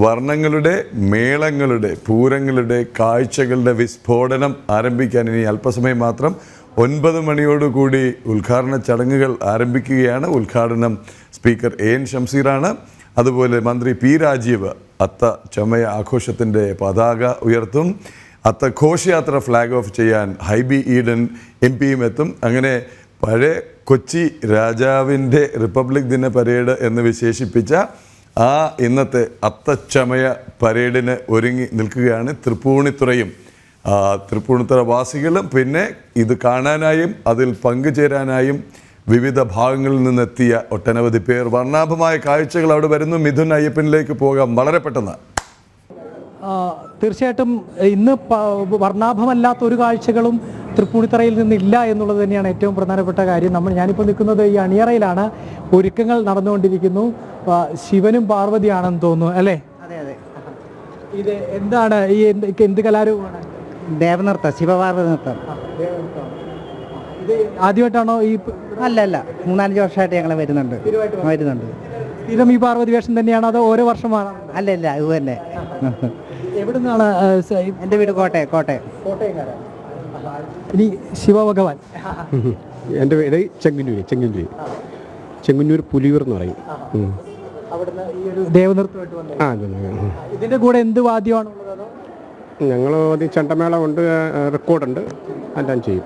വർണ്ണങ്ങളുടെ, മേളങ്ങളുടെ, പൂരങ്ങളുടെ, കാഴ്ചകളുടെ വിസ്ഫോടനം ആരംഭിക്കാൻ ഇനി അല്പസമയം മാത്രം. 9 മണിയോടുകൂടി ഉദ്ഘാടന ചടങ്ങുകൾ ആരംഭിക്കുകയാണ്. ഉദ്ഘാടനം സ്പീക്കർ എൻ ഷംസീറാണ്. അതുപോലെ മന്ത്രി പി രാജീവ് അത്ത ചമയ ആഘോഷത്തിൻ്റെ പതാക ഉയർത്തും. അത്ത ഘോഷയാത്ര ഫ്ലാഗ് ഓഫ് ചെയ്യാൻ ഹൈബി ഈഡൻ MP എത്തും. അങ്ങനെ പഴയ കൊച്ചി രാജാവിൻ്റെ റിപ്പബ്ലിക് ദിന പരേഡ് എന്ന് വിശേഷിപ്പിച്ച ഇന്നത്തെ അത്തച്ചമയ പരേഡിന് ഒരുങ്ങി നിൽക്കുകയാണ് തൃപ്പൂണിത്തുറയും. തൃപ്പൂണിത്തുറ വാസികളും പിന്നെ ഇത് കാണാനായും അതിൽ പങ്കുചേരാനായും വിവിധ ഭാഗങ്ങളിൽ നിന്നെത്തിയ ഒട്ടനവധി പേർ. വർണ്ണാഭമായ കാഴ്ചകൾ അവിടെ വരുന്നു. മിഥുൻ അയ്യപ്പനിലേക്ക് പോകാം വളരെ പെട്ടെന്ന്. തീർച്ചയായിട്ടും ഇന്ന് വർണ്ണാഭമല്ലാത്ത ഒരു കാഴ്ചകളും തൃപ്പൂണിത്തറയിൽ നിന്നില്ല എന്നുള്ളത് തന്നെയാണ് ഏറ്റവും പ്രധാനപ്പെട്ട കാര്യം. ഞാനിപ്പോൾ നിൽക്കുന്നത് ഈ അണിയറയിലാണ്. ഒരുക്കങ്ങൾ നടന്നുകൊണ്ടിരിക്കുന്നു. ശിവനും പാർവതിയാണെന്ന് തോന്നുന്നു അല്ലേ? അതെ അതെ. ഇത് എന്താണ് ഈ എന്ത് കലാരൂപമാണ്? ദേവനൃത്തം, ശിവപാർവതി നൃത്തം. ഇത് ആദ്യമായിട്ടാണോ ഈ? അല്ല, 3-5 വർഷമായിട്ട് ഞങ്ങൾ വരുന്നുണ്ട്. സ്ഥിരം ഈ പാർവതി വേഷം തന്നെയാണോ അതോ ഓരോ വർഷമാണ്? അല്ല, ഇത് തന്നെ. എവിടെ നിന്നാണ്? എൻ്റെ വീട് കോട്ടയം. ഇനി ശിവഭഗവാൻ. എൻ്റെ വീട് ചെങ്ങന്നൂർ പുലിയൂർ എന്ന് പറയും. അവിടുന്ന് ഈ ഒരു ദേവനൃത്തമായിട്ട് വന്നത്. ഇതിന്റെ കൂടെ എന്ത് വാദ്യമാണ് ഉള്ളത്? ഞങ്ങൾ ചെണ്ടമേള കൊണ്ട് റെക്കോർഡുണ്ട്, എല്ലാം ചെയ്യും.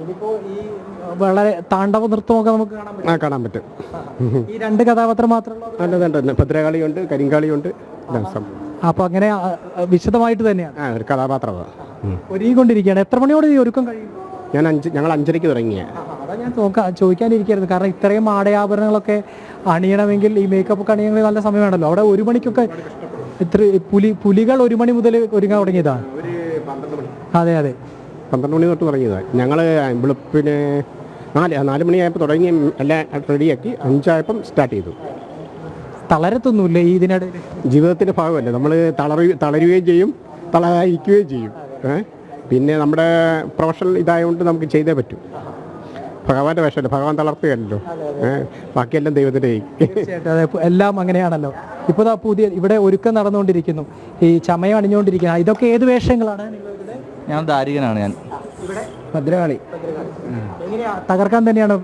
ഇതിപ്പോ ഈ വളരെ താണ്ഡവ നൃത്തമൊക്കെ നമുക്ക് കാണാൻ പറ്റും. ഈ 2 കഥാപാത്രം മാത്രമല്ല, നല്ല ഭദ്രകാളിയുണ്ട്, കരിങ്കാളിയുണ്ട്. അപ്പൊ അങ്ങനെ വിശദമായിട്ട് തന്നെയാണ് ഒരു കഥാപാത്രമാണ്. ഒരുങ്ങിക്കൊണ്ടിരിക്കുകയാണ്. എത്ര മണിയോട് ഈ ഒരുക്കം കഴിയും? ഞങ്ങൾ 5:30 തുടങ്ങിയ. അതാ ഞാൻ ചോദിക്കാനിരിക്കായിരുന്നു. കാരണം ഇത്രയും ആടയാഭരണങ്ങളൊക്കെ അണിയണമെങ്കിൽ ഈ മേക്കപ്പ് ഒക്കെ അണിയണമെങ്കിൽ നല്ല സമയം വേണമല്ലോ. അവിടെ 1 മണിക്കൊക്കെ പുലികൾ 1 മണി മുതൽ ഒരുങ്ങാൻ തുടങ്ങിയതാണ്. അതെ 12 മണി തൊട്ട് തുടങ്ങിയതാണ്. ഞങ്ങൾ വെളുപ്പിന് 4 മണിയായപ്പോൾ തുടങ്ങി എല്ലാം റെഡിയാക്കി 5 സ്റ്റാർട്ട് ചെയ്തു. തളരത്തൊന്നുമില്ല ഈ ഇതിനിടയിൽ? ജീവിതത്തിൻ്റെ ഭാഗമല്ലേ, നമ്മൾ തളരുകയും ചെയ്യും, തളരായിരിക്കുകയും ചെയ്യും. പിന്നെ നമ്മുടെ പ്രൊഫഷണൽ ഇതായതുകൊണ്ട് നമുക്ക് ചെയ്തേ പറ്റൂ. ഭഗവാന്റെ വേഷമല്ലേ, ഭഗവാൻ തളർത്തുകയല്ലോ. ബാക്കിയെല്ലാം ദൈവത്തിൻ്റെ. തീർച്ചയായിട്ടും അതെ, എല്ലാം അങ്ങനെയാണല്ലോ. ഇപ്പോൾ ഇവിടെ ഒരുക്കം നടന്നുകൊണ്ടിരിക്കുന്നു, ഈ ചമയം അണിഞ്ഞുകൊണ്ടിരിക്കുന്നു. ഇതൊക്കെ ഏത് വേഷങ്ങളാണ്? ഞാൻ ദാരികനാണ്. ഞാൻ ഭദ്രകാളി. എങ്ങനെയാ തകർക്കാൻ തന്നെയാണ്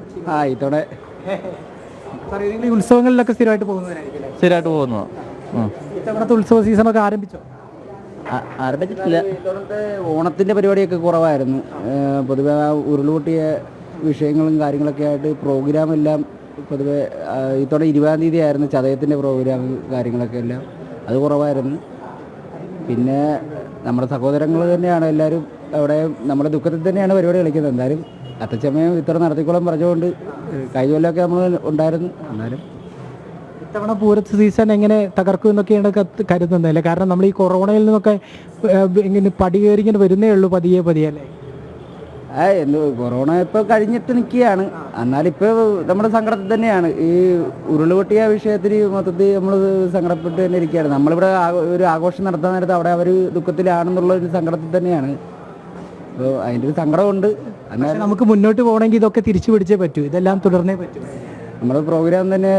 ഇതോടെ ഈ ഉത്സവങ്ങളിലൊക്കെ സ്ഥിരമായിട്ട് പോകുന്നതാണ്. ഇത്തവണത്തെ ഉത്സവ സീസണൊക്കെ ആരംഭിച്ചോ? ആരംഭിച്ചിട്ടില്ല. ഓണത്തിൻ്റെ പരിപാടിയൊക്കെ കുറവായിരുന്നു. പൊതുവെ ഉരുളുപൊട്ടിയ വിഷയങ്ങളും കാര്യങ്ങളൊക്കെ ആയിട്ട് പ്രോഗ്രാം എല്ലാം പൊതുവെ ഇത്തവണ 20-ാം തീയതി ആയിരുന്നു ചതയത്തിൻ്റെ പ്രോഗ്രാം കാര്യങ്ങളൊക്കെ എല്ലാം. അത് കുറവായിരുന്നു. പിന്നെ നമ്മുടെ സഹോദരങ്ങൾ തന്നെയാണ് എല്ലാവരും അവിടെ നമ്മുടെ ദുഃഖത്തിൽ തന്നെയാണ് പരിപാടി കളിക്കുന്നത്. എന്തായാലും അത്തച്ചമയം ഇത്ര നടത്തിക്കോളം പറഞ്ഞുകൊണ്ട് കഴിഞ്ഞ കൊല്ലമൊക്കെ നമ്മൾ ഉണ്ടായിരുന്നു. എന്നാലും ഇത്തവണ പൂര സീസൺ എങ്ങനെ തകർക്കും എന്നൊക്കെയാണ് കരുതുന്നതല്ലേ? കാരണം നമ്മൾ ഈ കൊറോണയിൽ നിന്നൊക്കെ ഇങ്ങനെ പടി കയറി ഇങ്ങനെ വരുന്നേ ഉള്ളൂ, പതിയെ അല്ലേ? കൊറോണ ഇപ്പോൾ കഴിഞ്ഞിട്ട് നിൽക്കുകയാണ്. എന്നാലിപ്പോൾ നമ്മുടെ സങ്കടത്തിൽ തന്നെയാണ്. ഈ ഉരുളുപൊട്ടിയ വിഷയത്തിന് മൊത്തത്തിൽ നമ്മൾ സങ്കടപ്പെട്ട് തന്നെ ഇരിക്കുകയാണ്. നമ്മളിവിടെ ഒരു ആഘോഷം നടത്താൻ നേരത്ത് അവിടെ അവർ ദുഃഖത്തിലാണെന്നുള്ള ഒരു സങ്കടത്തിൽ തന്നെയാണ്. അപ്പോൾ അതിൻ്റെ ഒരു സങ്കടമുണ്ട്. എന്നാൽ നമുക്ക് മുന്നോട്ട് പോകണമെങ്കിൽ ഇതൊക്കെ തിരിച്ചു പിടിച്ചേ പറ്റൂ, ഇതെല്ലാം തുടർന്നേ പറ്റൂ. നമ്മുടെ പ്രോഗ്രാം തന്നെ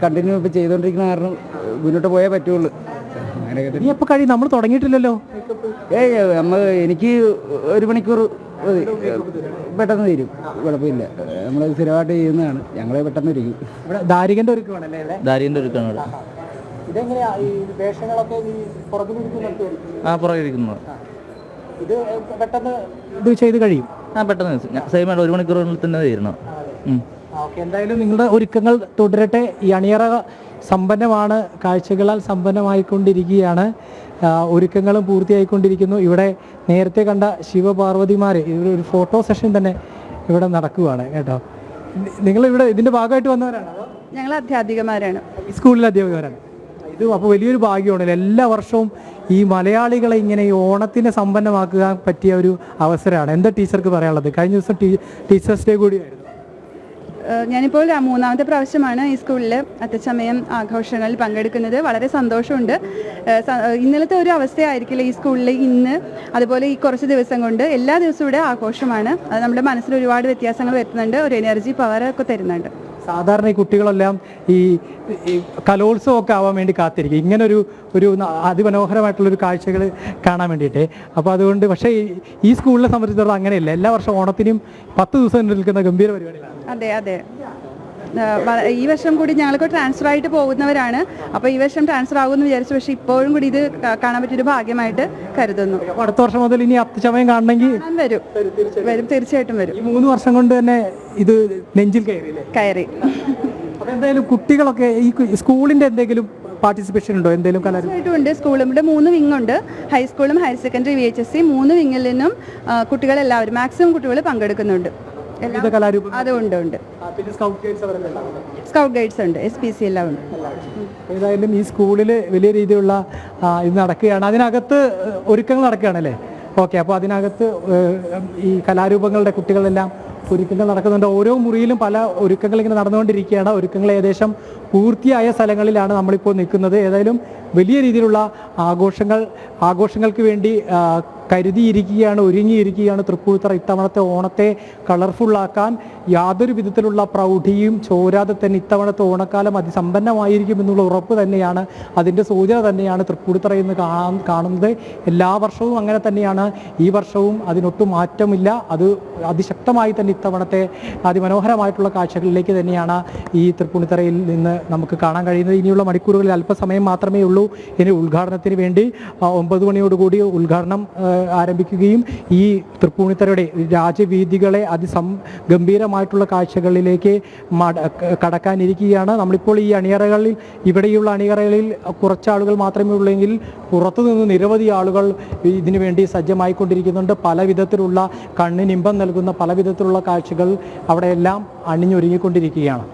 കണ്ടിന്യൂ ഇപ്പോൾ ചെയ്തുകൊണ്ടിരിക്കുന്ന കാരണം മുന്നോട്ട് പോയേ പറ്റുള്ളൂ. ഇനി എപ്പോൾ കഴിയും? നമ്മൾ തുടങ്ങിയിട്ടില്ലല്ലോ. എനിക്ക് 1 മണിക്കൂർ പെട്ടെന്ന് തരും, കുഴപ്പമില്ല. നമ്മൾ സ്ഥിരമായിട്ട് ചെയ്യുന്നതാണ്. ഞങ്ങൾ പെട്ടെന്ന് ഇരിക്കും. ദാരികന്റെ ഒരുക്കമാണല്ലേ? ദാരികന്റെ ഒരുക്കമാണ്. പുറകിരിക്കുന്നത്. ഇത് പെട്ടെന്ന് ഇത് ചെയ്ത് കഴിയും. പെട്ടെന്ന് സെയിമായിട്ട് 1 മണിക്കൂറിനുള്ളിൽ തന്നെ തീരണം. എന്തായാലും നിങ്ങളുടെ ഒരുക്കങ്ങൾ തുടരട്ടെ. ഈ അണിയറ സമ്പന്നമാണ്, കാഴ്ചകളാൽ സമ്പന്നമായിക്കൊണ്ടിരിക്കുകയാണ്. ഒരുക്കങ്ങളും പൂർത്തിയായിക്കൊണ്ടിരിക്കുന്നു. ഇവിടെ നേരത്തെ കണ്ട ശിവപാർവതിമാർ ഒരു ഫോട്ടോ സെഷൻ തന്നെ ഇവിടെ നടക്കുകയാണ് കേട്ടോ. നിങ്ങളിവിടെ ഇതിൻ്റെ ഭാഗമായിട്ട് വന്നവരാണ്? ഞങ്ങൾ അധ്യാപികമാരാണ്. സ്കൂളിലെ അധ്യാപികമാരാണ്. ഇത് അപ്പോൾ വലിയൊരു ഭാഗ്യമാണല്ലോ. എല്ലാ വർഷവും ഈ മലയാളികളെ ഇങ്ങനെ ഈ ഓണത്തിനെ സമ്പന്നമാക്കുക പറ്റിയ ഒരു അവസരമാണ്. എന്താ ടീച്ചർക്ക് പറയാനുള്ളത്? കഴിഞ്ഞ ദിവസം ടീച്ചേഴ്സ് ഡേ കൂടിയായിരുന്നു. ഞാനിപ്പോൾ 3ാമത്തെ പ്രാവശ്യമാണ് ഈ സ്കൂളിൽ അത്തച്ചമയം ആഘോഷങ്ങളിൽ പങ്കെടുക്കുന്നത്. വളരെ സന്തോഷമുണ്ട്. ഇന്നലത്തെ ഒരു അവസ്ഥയായിരിക്കില്ല ഈ സ്കൂളിൽ ഇന്ന്. അതുപോലെ ഈ കുറച്ച് ദിവസം കൊണ്ട് എല്ലാ ദിവസവും ഇവിടെ ആഘോഷമാണ്. അത് നമ്മുടെ മനസ്സിൽ ഒരുപാട് വ്യത്യാസങ്ങൾ വരുത്തുന്നുണ്ട്, ഒരു എനർജി പവറൊക്കെ തരുന്നുണ്ട്. സാധാരണ ഈ കുട്ടികളെല്ലാം ഈ കലോത്സവമൊക്കെ ആവാൻ വേണ്ടി കാത്തിരിക്കും ഇങ്ങനൊരു അതിമനോഹരമായിട്ടുള്ളൊരു കാഴ്ചകൾ കാണാൻ വേണ്ടിയിട്ട്. അപ്പോൾ അതുകൊണ്ട് പക്ഷേ ഈ സ്കൂളിനെ സംബന്ധിച്ചിടത്തോളം അങ്ങനെയല്ല. എല്ലാ വർഷവും ഓണത്തിനും 10 ദിവസം നിൽക്കുന്ന ഗംഭീര പരിപാടികളാണ്. അതെ അതെ. ഈ വർഷം കൂടി ഞങ്ങൾക്ക് ട്രാൻസ്ഫർ ആയിട്ട് പോകുന്നവരാണ്. അപ്പോൾ ഈ വർഷം ട്രാൻസ്ഫർ ആകുമെന്ന് വിചാരിച്ചു. പക്ഷേ ഇപ്പോഴും കൂടി ഇത് കാണാൻ പറ്റിയൊരു ഭാഗ്യമായിട്ട് കരുതുന്നു. അപ്പോൾ അടുത്ത വർഷം മുതൽ ഇനി അത്തച്ചമയം കാണണമെങ്കിൽ വരും തീർച്ചയായിട്ടും വരും. ഈ 3 വർഷം കൊണ്ട് തന്നെ ഇത് നെഞ്ചിൽ കയറി. അപ്പോൾ എന്തായാലും കുട്ടികളൊക്കെ ഈ സ്കൂളിൻ്റെ എന്തെങ്കിലും പാർട്ടിസിപ്പേഷൻ ഉണ്ടോ? എന്തെങ്കിലും തീർച്ചയായിട്ടും ഉണ്ട്. സ്കൂളിൻ്റെ 3 വിങ് ഉണ്ട്. ഹൈസ്കൂളും ഹയർ സെക്കൻഡറി VHSC 3 വിങ്ങിൽ നിന്നും കുട്ടികളെല്ലാവരും മാക്സിമം കുട്ടികൾ പങ്കെടുക്കുന്നുണ്ട്. അതുകൊണ്ട് ഉണ്ട്. സ്കൗട്ട് ഗൈഡ്സ് ഉണ്ട്. SPC എല്ലാം ഉണ്ട്. ഏതായാലും ഈ സ്കൂളിൽ വലിയ രീതിയിലുള്ള ഇത് നടക്കുകയാണ്. അതിനകത്ത് ഒരുക്കങ്ങൾ നടക്കുകയാണല്ലേ? ഓക്കെ. അപ്പോൾ അതിനകത്ത് ഈ കലാരൂപങ്ങളുടെ കുട്ടികളെല്ലാം ഒരുക്കങ്ങൾ നടക്കുന്നുണ്ട്. ഓരോ മുറിയിലും പല ഒരുക്കങ്ങൾ ഇങ്ങനെ നടന്നുകൊണ്ടിരിക്കുകയാണ്. ഒരുക്കങ്ങൾ ഏകദേശം പൂർത്തിയായ സ്ഥലങ്ങളിലാണ് നമ്മളിപ്പോൾ നിൽക്കുന്നത്. ഏതായാലും വലിയ രീതിയിലുള്ള ആഘോഷങ്ങൾക്ക് വേണ്ടി കരുതിയിരിക്കുകയാണ്, ഒരുങ്ങിയിരിക്കുകയാണ് തൃപ്പൂണിത്തുറ. ഇത്തവണത്തെ ഓണത്തെ കളർഫുള്ളാക്കാൻ യാതൊരു വിധത്തിലുള്ള പ്രൗഢിയും ചോരാതെ തന്നെ ഇത്തവണത്തെ ഓണക്കാലം അതിസമ്പന്നമായിരിക്കുമെന്നുള്ള ഉറപ്പ് തന്നെയാണ്, അതിൻ്റെ സൂചന തന്നെയാണ് തൃപ്പൂണിത്തുറ എന്ന് കാണുന്നത്. എല്ലാ വർഷവും അങ്ങനെ തന്നെയാണ്. ഈ വർഷവും അതിനൊട്ടും മാറ്റമില്ല. അത് അതിശക്തമായി തന്നെ ഇത്തവണത്തെ അതിമനോഹരമായിട്ടുള്ള കാഴ്ചകളിലേക്ക് തന്നെയാണ് ഈ തൃപ്പൂണിത്തുറയിൽ നിന്ന് നമുക്ക് കാണാൻ കഴിയുന്നത്. ഇനിയുള്ള മണിക്കൂറുകളിൽ അല്പസമയം മാത്രമേ ഉള്ളൂ. ഇനി ഉദ്ഘാടനത്തിന് വേണ്ടി 9 മണിയോടുകൂടി ഉദ്ഘാടനം ആരംഭിക്കുകയും ഈ തൃപ്പൂണിത്തുറയുടെ രാജവീഥികളെ ഗംഭീരമായിട്ടുള്ള കാഴ്ചകളിലേക്ക് കടക്കാനിരിക്കുകയാണ്. നമ്മളിപ്പോൾ ഈ അണിയറകളിൽ, ഇവിടെയുള്ള അണിയറകളിൽ കുറച്ചാളുകൾ മാത്രമേ ഉള്ളെങ്കിൽ പുറത്തുനിന്ന് നിരവധി ആളുകൾ ഇതിനു വേണ്ടി സജ്ജമായിക്കൊണ്ടിരിക്കുന്നുണ്ട്. പല വിധത്തിലുള്ള കണ്ണിനിമ്പം നൽകുന്ന പല വിധത്തിലുള്ള കാഴ്ചകൾ അവിടെയെല്ലാം അണിഞ്ഞൊരുങ്ങിക്കൊണ്ടിരിക്കുകയാണ്.